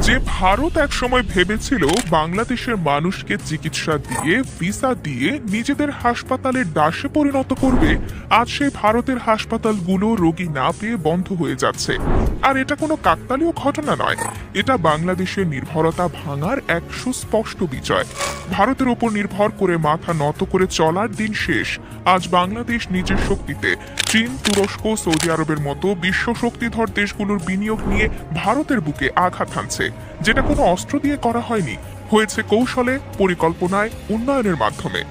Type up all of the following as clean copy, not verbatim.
যে ভারত একসময় ভেবেছিল বাংলাদেশের মানুষকে চিকিৎসা দিয়ে ভিসা দিয়ে নিজেদের হাসপাতালের দাসে পরিণত করবে, আজ সেই ভারতের হাসপাতালগুলো রোগী না পেয়ে বন্ধ হয়ে যাচ্ছে। আর এটা কোনো কাকতালীয় ঘটনা নয়, এটা বাংলাদেশের নির্ভরতা ভাঙার এক সুস্পষ্ট বিজয়। ভারতের ওপর নির্ভর করে মাথা নত করে চলার দিন শেষ। আজ বাংলাদেশ নিজের শক্তিতে চীন, তুরস্ক, সৌদি আরবের মতো বিশ্ব শক্তিধর দেশগুলোর বিনিয়োগ নিয়ে ভারতের বুকে আঘাত হানছে, যেটা কোনো অস্ত্র দিয়ে করা হয়নি, হয়েছে কৌশলে, পরিকল্পনায়, উন্নয়নের মাধ্যমে।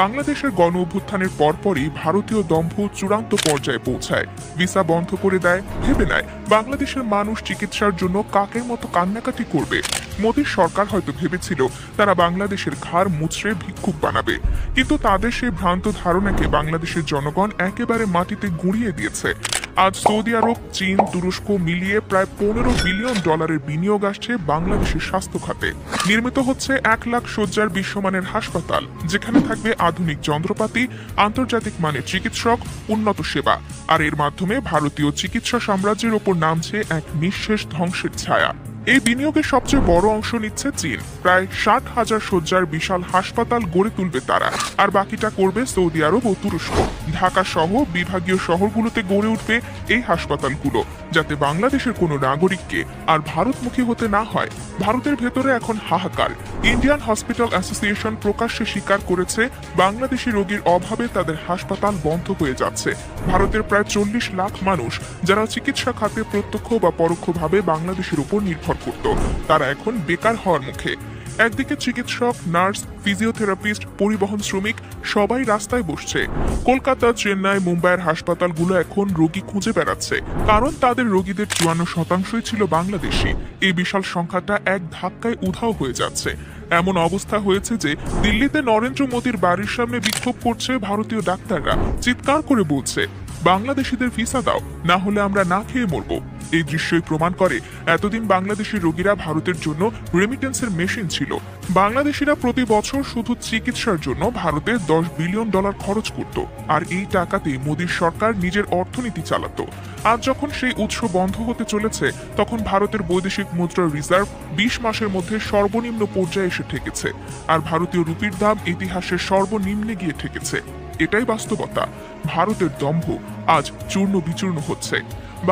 বাংলাদেশের গণ অভ্যুত্থানের পরপরই ভারতীয় দম্ভ চূড়ান্ত পর্যায়ে পৌঁছায়। ভিসা বন্ধ করে দেয়, ভেবে নেয় বাংলাদেশের মানুষ চিকিৎসার জন্য কাকের মতো কান্নাকাটি করবে। মোদীর সরকার হয়তো ভেবেছিল তারা বাংলাদেশের ঘাড় মুচড়ে ভিক্ষুক বানাবে, কিন্তু তাদের সেই ভ্রান্ত ধারণাকে বাংলাদেশের জনগণ একেবারে মাটিতে গুঁড়িয়ে দিয়েছে। আজ সৌদি আরব, চীন, তুরস্ক মিলিয়ে প্রায় $15 বিলিয়ন বিনিয়োগ আসছে বাংলাদেশের স্বাস্থ্য খাতে। নির্মিত হচ্ছে 1 লাখ শয্যার বিশ্বমানের হাসপাতাল, যেখানে থাকবে আধুনিক যন্ত্রপাতি, আন্তর্জাতিক মানের চিকিৎসক, উন্নত সেবা। আর এর মাধ্যমে ভারতীয় চিকিৎসা সাম্রাজ্যের ওপর নামছে এক নিঃশেষ ধ্বংসের ছায়া। এই বিনিয়োগের সবচেয়ে বড় অংশ নিচ্ছে চীন। প্রায় 60,000 শয্যার বিশাল হাসপাতাল গড়ে তুলবে তারা, আর বাকিটা করবে সৌদি আরব ও তুরস্ক। ঢাকা সহ বিভাগীয় শহরগুলোতে গড়ে উঠবে এই হাসপাতালগুলো, যাতে বাংলাদেশের কোনো নাগরিককে আর ভারতমুখী হতে না হয়। ভারতের ভেতরে এখন হাহাকার। ইন্ডিয়ান হসপিটাল অ্যাসোসিয়েশন প্রকাশ্যে স্বীকার করেছে বাংলাদেশি রোগীর অভাবে তাদের হাসপাতাল বন্ধ হয়ে যাচ্ছে। ভারতের প্রায় 40 লাখ মানুষ যারা চিকিৎসা খাতে প্রত্যক্ষ বা পরোক্ষভাবে বাংলাদেশের উপর নির্ভর করত, তারা এখন বেকার হওয়ার মুখে। একদিকে চিকিৎসক, নার্স, ফিজিওথেরাপিস্ট, পরিবহন শ্রমিক সবাই রাস্তায় বসছে। কলকাতা, চেন্নাই, মুম্বাইয়ের হাসপাতালগুলো এখন রোগী খুঁজে বেড়াচ্ছে, কারণ তাদের রোগীদের 54% ছিল বাংলাদেশি। এই বিশাল সংখ্যাটা এক ধাক্কায় উধাও হয়ে যাচ্ছে। এমন অবস্থা হয়েছে যে দিল্লিতে নরেন্দ্র মোদীর বাড়ির সামনে বিক্ষোভ করছে ভারতীয় ডাক্তাররা, চিৎকার করে বলছে, বাংলাদেশিদের ভিসা দাও, না হলে আমরা না খেয়ে মরবো। এই দৃশ্যই প্রমাণ করে এতদিন বাংলাদেশি রোগীরা ভারতের জন্য রেমিটেন্সের মেশিন ছিল। বাংলাদেশিরা প্রতি বছর শুধু চিকিৎসার জন্য ভারতে $10 বিলিয়ন খরচ করত, আর এই টাকাতে মোদীর সরকার নিজের অর্থনীতি চালাতো। আজ যখন সেই উৎস বন্ধ হতে চলেছে, তখন ভারতের বৈদেশিক মুদ্রার রিজার্ভ 20 মাসের মধ্যে সর্বনিম্ন পর্যায়ে এসে ঠেকেছে, আর ভারতীয় রুপির দাম ইতিহাসের সর্বনিম্নে গিয়ে ঠেকেছে। এটাই বাস্তবতা। ভারতের দম্ভ আজ চূর্ণ বিচূর্ণ হচ্ছে।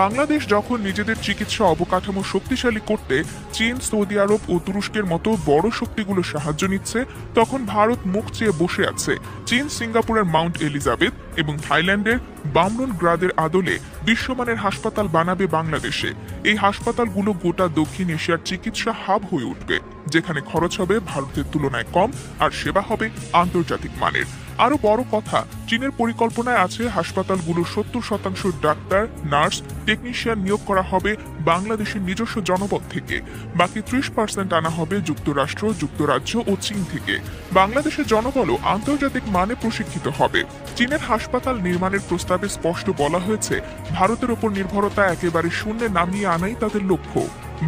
বাংলাদেশ যখন নিজেদের চিকিৎসা অবকাঠামো শক্তিশালী করতে চীন, সৌদি আরব ও তুরস্কের মতো বড় শক্তিগুলো সাহায্য নিচ্ছে, তখন ভারত মুখ চেয়ে বসে আছে। চীন সিঙ্গাপুরের মাউন্ট এলিজাবেথ এবং থাইল্যান্ডের বামরুন গ্রাদের আদলে বিশ্বমানের হাসপাতাল বানাবে বাংলাদেশে। এই হাসপাতালগুলো গোটা দক্ষিণ এশিয়ার চিকিৎসা হাব হয়ে উঠবে, যেখানে খরচ হবে ভারতের তুলনায় কম আর সেবা হবে আন্তর্জাতিক মানের। আরো বড় কথা, চীনের পরিকল্পনায় আছে হাসপাতালগুলোর 70% ডাক্তার, নার্স, টেকনিশিয়ান নিয়োগ করা হবে বাংলাদেশের নিজস্ব জনপদ থেকে। বাকি 30% আনা হবে যুক্তরাষ্ট্র, যুক্তরাজ্য ও চীন থেকে। বাংলাদেশের জনবলও আন্তর্জাতিক মানে প্রশিক্ষিত হবে। চীনের হাসপাতাল নির্মাণের প্রস্তাবে স্পষ্ট বলা হয়েছে, ভারতের ওপর নির্ভরতা একেবারে শূন্যে নামিয়ে আনাই তাদের লক্ষ্য।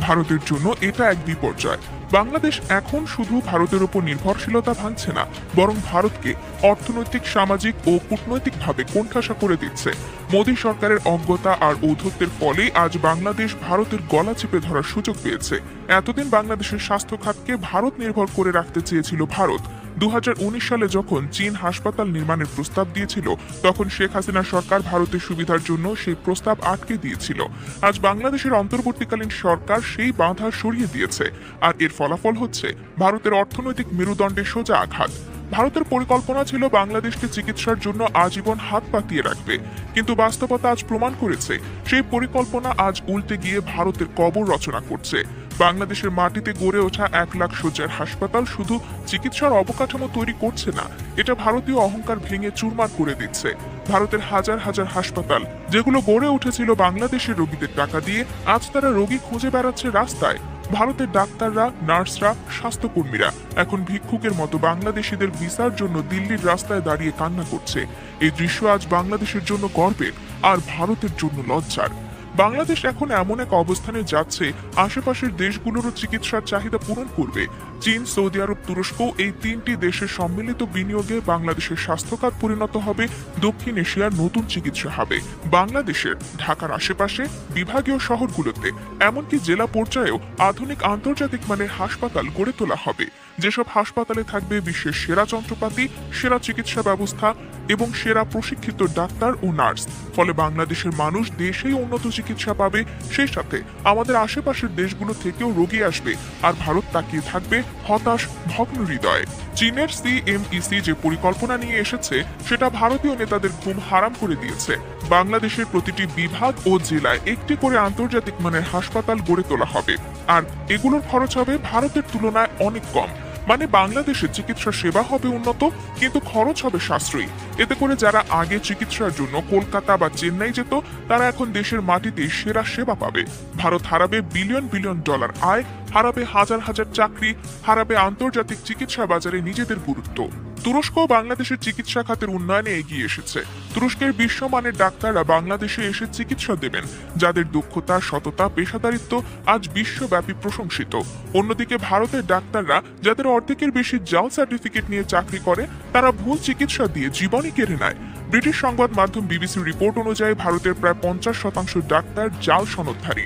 ভারতের জন্য এটা এক বিপর্যয়। বাংলাদেশ এখন শুধু ভারতের উপর নির্ভরশীলতা ভাঙছে না, বরং ভারতকে অর্থনৈতিক, সামাজিক ও কূটনৈতিকভাবে কোণঠাসা করে দিচ্ছে। মোদী সরকারের অজ্ঞতা আর ঔদ্ধত্যের ফলে আজ বাংলাদেশ ভারতের গলা চেপে ধরার সুযোগ পেয়েছে। এতদিন বাংলাদেশের স্বাস্থ্য খাতকে ভারত নির্ভর করে রাখতে চেয়েছিল ভারত। 2019 সালে যখন চীন হাসপাতাল নির্মাণের প্রস্তাব দিয়েছিল, তখন শেখ হাসিনা সরকার ভারতের সুবিধার জন্য সেই প্রস্তাব আটকে দিয়েছিল। আজ বাংলাদেশের অন্তর্বর্তীকালীন সরকার সেই বাধা সরিয়ে দিয়েছে, আর এর ফলাফল হচ্ছে ভারতের অর্থনৈতিক মেরুদণ্ডে সোজা আঘাত। ভারতের পরিকল্পনা ছিল বাংলাদেশকে চিকিৎসার জন্য আজীবন হাত পাতিয়ে রাখবে, কিন্তু বাস্তবতা আজ প্রমাণ করেছে সেই পরিকল্পনা আজ উল্টে গিয়ে ভারতের কবর রচনা করছে। বাংলাদেশের মাটিতে গড়ে ওঠা 1 লাখ শয্যার হাসপাতাল শুধু চিকিৎসার অবকাঠামো তৈরি করছে না, এটা ভারতীয় অহংকার ভেঙে চুরমার করে দিচ্ছে। ভারতের হাজার হাজার হাসপাতাল, যেগুলো গড়ে উঠেছিল বাংলাদেশের রোগীদের টাকা দিয়ে, আজ তারা রোগী খুঁজে বেড়াচ্ছে রাস্তায়। ভারতের ডাক্তাররা, নার্সরা, স্বাস্থ্যকর্মীরা এখন ভিক্ষুকের মতো বাংলাদেশিদের ভিসার জন্য দিল্লির রাস্তায় দাঁড়িয়ে কান্না করছে। এই দৃশ্য আজ বাংলাদেশের জন্য গর্বের, আর ভারতের জন্য লজ্জার। বাংলাদেশ এখন এমন এক অবস্থানে যাচ্ছে, আশেপাশের দেশগুলোরও চিকিৎসার চাহিদা পূরণ করবে। চীন, সৌদি আরব, তুরস্ক এই তিনটি দেশের সম্মিলিত বিনিয়োগে বাংলাদেশের স্বাস্থ্যখাত পরিণত হবে দক্ষিণ এশিয়ার নতুন চিকিৎসা হাবে। বাংলাদেশের ঢাকার আশেপাশে বিভাগীয় শহরগুলোতে এমনকি জেলা পর্যায়েও আধুনিক আন্তর্জাতিক মানের হাসপাতাল গড়ে তোলা হবে, যেসব হাসপাতালে থাকবে বিশ্বের সেরা যন্ত্রপাতি, সেরা চিকিৎসা ব্যবস্থা এবং সেরা প্রশিক্ষিত ডাক্তার ও নার্স। ফলে বাংলাদেশের মানুষ দেশেই উন্নত চিকিৎসা পাবে, সেই সাথে আমাদের আশেপাশের দেশগুলো থেকেও রোগী আসবে, আর ভারত তাকিয়ে থাকবে হতাশ, ভগ্ন হৃদয়ে। চীনের সিএমইসি যে পরিকল্পনা নিয়ে এসেছে সেটা ভারতীয় নেতাদের ঘুম হারাম করে দিয়েছে। বাংলাদেশের প্রতিটি বিভাগ ও জেলায় একটি করে আন্তর্জাতিক মানের হাসপাতাল গড়ে তোলা হবে, আর এগুলোর খরচ হবে ভারতের তুলনায় অনেক কম। মানে বাংলাদেশে চিকিৎসা সেবা হবে উন্নত, কিন্তু খরচ হবে সাশ্রয়ী। এতে করে যারা আগে চিকিৎসার জন্য কলকাতা বা চেন্নাই যেত, তারা এখন দেশের মাটিতে সেরা সেবা পাবে। ভারত হারাবে বিলিয়ন বিলিয়ন ডলার আয়, হারাবে হাজার হাজার চাকরি, হারাবে আন্তর্জাতিক চিকিৎসা বাজারে নিজেদের গুরুত্ব। তুরস্ক বাংলাদেশের চিকিৎসা খাতের উন্নয়নে এগিয়ে এসেছে। তুরস্কের বিশ্বমানের ডাক্তাররা বাংলাদেশে এসে চিকিৎসা দেবেন, যাদের দক্ষতা, সততা, পেশাদারিত্ব আজ বিশ্বব্যাপী প্রশংসিত। অন্যদিকে ভারতের ডাক্তাররা যাদের অর্ধেকের বেশি জাল সার্টিফিকেট নিয়ে চাকরি করে, তারা ভুল চিকিৎসা দিয়ে জীবনই কেড়ে নেয়। ব্রিটিশ সংবাদ মাধ্যম বিবিসির রিপোর্ট অনুযায়ী ভারতের প্রায় 50% ডাক্তার জাল সনদধারী।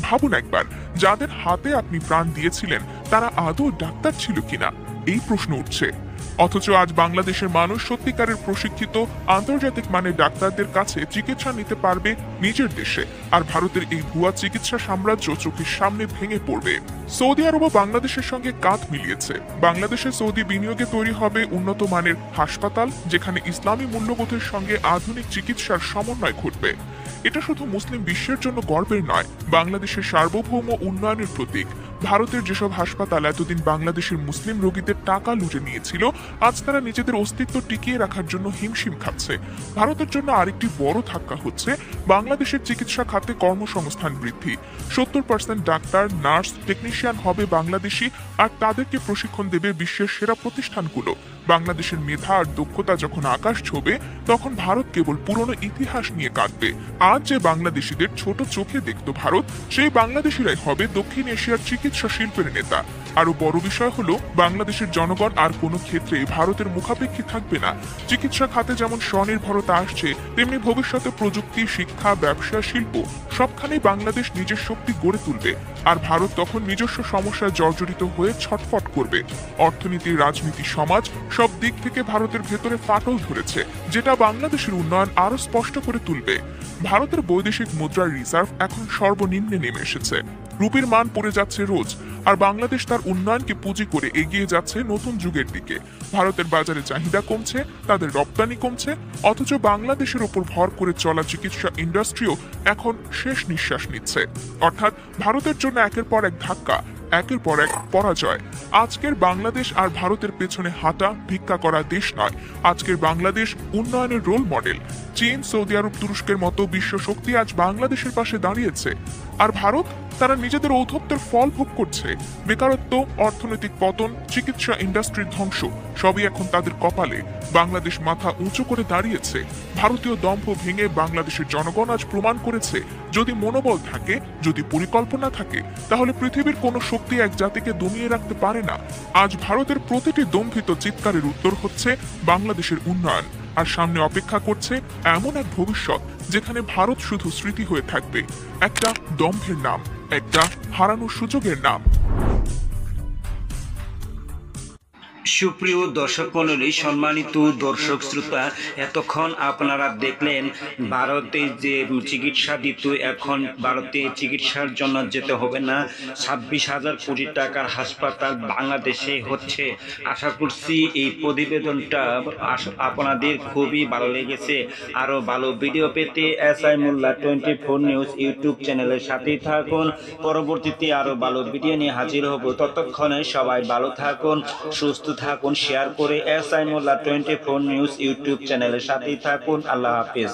ভাবুন একবার, যাদের হাতে আপনি প্রাণ দিয়েছিলেন তারা আদৌ ডাক্তার ছিল কিনা, এই প্রশ্ন উঠছে। অথচ আজ বাংলাদেশের মানুষ সত্যিকারের প্রশিক্ষিত আন্তর্জাতিক মানের ডাক্তারদের কাছে চিকিৎসা নিতে পারবে নিজের দেশে, আর ভারতের এই ভুয়া চিকিৎসা সাম্রাজ্য চোখের সামনে ভেঙে পড়বে। সৌদি আরবও বাংলাদেশের সঙ্গে কাঁধ মিলিয়েছে। বাংলাদেশে সৌদি বিনিয়োগে তৈরি হবে উন্নত মানের হাসপাতাল, যেখানে ইসলামী মূল্যবোধের সঙ্গে আধুনিক চিকিৎসার সমন্বয় ঘটবে। এটা শুধু মুসলিম বিশ্বের জন্য গর্বের নয়, বাংলাদেশের সার্বভৌম উন্নয়নের প্রতীক। ভারতের যেসব হাসপাতাল এতদিন বাংলাদেশের মুসলিম রোগীদের টাকা লুটে নিয়েছিল, আজ তারা নিজেদের অস্তিত্ব টিকিয়ে রাখার জন্য হিমশিম খাচ্ছে। ভারতের জন্য আরেকটি বড় ধাক্কা হচ্ছে বাংলাদেশের চিকিৎসা খাতে কর্মসংস্থান বৃদ্ধি। 70% ডাক্তার, নার্স, টেকনিশিয়ান হবে বাংলাদেশি, আর তাদেরকে প্রশিক্ষণ দেবে বিশ্বের সেরা প্রতিষ্ঠানগুলো। বাংলাদেশের মেধা আর দক্ষতা যখন আকাশ ছোঁবে, তখন ভারত কেবল পুরনো ইতিহাস নিয়ে কাঁদবে। আজ যে বাংলাদেশিদের ছোট চোখে দেখত ভারত, সেই বাংলাদেশিরাই হবে দক্ষিণ এশিয়ার চিকিৎসা শিল্পের নেতা। আরো বড় বিষয় হলো, বাংলাদেশের জনগণ আর কোনো ক্ষেত্রে ভারতের মুখাপেক্ষী থাকবে না। চিকিৎসা খাতে যেমন স্বনির্ভরতা আসছে, তেমনি ভবিষ্যতে প্রযুক্তি, শিক্ষা, ব্যবসা, শিল্প সবখানেই বাংলাদেশ নিজের শক্তি গড়ে তুলবে, আর ভারত তখন নিজস্ব সমস্যায় জর্জরিত হয়ে ছটফট করবে। অর্থনীতি, রাজনীতি, সমাজ সব দিক থেকে ভারতের ভেতরে ফাটল ধরেছে, যেটা বাংলাদেশের উন্নয়ন আরো স্পষ্ট করে তুলবে। ভারতের বৈদেশিক মুদ্রার রিজার্ভ এখন সর্বনিম্নে নেমে এসেছে। রুপির মান পড়ে যাচ্ছে রোজ, আর বাংলাদেশ তার উন্নয়নকে পুঁজি করে এগিয়ে যাচ্ছে নতুন যুগের দিকে। ভারতের বাজারে চাহিদা কমছে, তাদের রপ্তানি কমছে, অথচ বাংলাদেশের উপর ভর করে চলা চিকিৎসা ইন্ডাস্ট্রিও এখন শেষ নিঃশ্বাস নিচ্ছে। অর্থাৎ ভারতের জন্য একের পর এক ধাক্কা, একের পর এক পরাজয়। আজকের বাংলাদেশ আর ভারতের পেছনে হাঁটা, ভিক্ষা করা দেশ নয়। আজকের বাংলাদেশ উন্নয়নের রোল মডেল। চীন, সৌদি আরব, তুরস্কের মতো বিশ্ব শক্তি আজ বাংলাদেশের পাশে দাঁড়িয়েছে, আর ভারত তারা নিজেদের ঔদ্ধত্যের ফল ভোগ করছে। বেকারত্ব, অর্থনৈতিক পতন, চিকিৎসা ইন্ডাস্ট্রির ধ্বংস সবই এখন তাদের কপালে। বাংলাদেশ মাথা উঁচু করে দাঁড়িয়েছে। ভারতীয় দম্ভ ভেঙে বাংলাদেশের জনগণ আজ প্রমাণ করেছে, যদি মনোবল থাকে, যদি পরিকল্পনা থাকে, তাহলে পৃথিবীর কোনো শক্তি এক জাতিকে দমিয়ে রাখতে পারে না। আজ ভারতের প্রতিটি দম্ভিত চিৎকারের উত্তর হচ্ছে বাংলাদেশের উন্নয়ন, আর সামনে অপেক্ষা করছে এমন এক ভবিষ্যৎ যেখানে ভারত শুধু স্মৃতি হয়ে থাকবে, একটা দম্ভের নাম, একটা হারানোর সুযোগের নাম। সুপ্রিয় দর্শক মণ্ডলী, সম্মানিত দর্শক শ্রোতা, এতক্ষণ আপনারা দেখলেন ভারতে যে চিকিৎসা দিত, এখন ভারতে চিকিৎসার জন্য যেতে হবে না। 26,000 কোটি টাকার হাসপাতাল বাংলাদেশে হচ্ছে। আশা করছি এই প্রতিবেদনটা আপনাদের খুবই ভালো লেগেছে। আরও ভালো ভিডিও পেতে SI মোল্লা 24 নিউজ ইউটিউব চ্যানেলের সাথেই থাকুন। পরবর্তীতে আরও ভালো ভিডিও নিয়ে হাজির হব। ততক্ষণে সবাই ভালো থাকুন, সুস্থ থাকুন, শেয়ার করে SI মোল্লা 24 নিউজ ইউটিউব চ্যানেলের সাথেই থাকুন। আল্লাহ হাফেজ।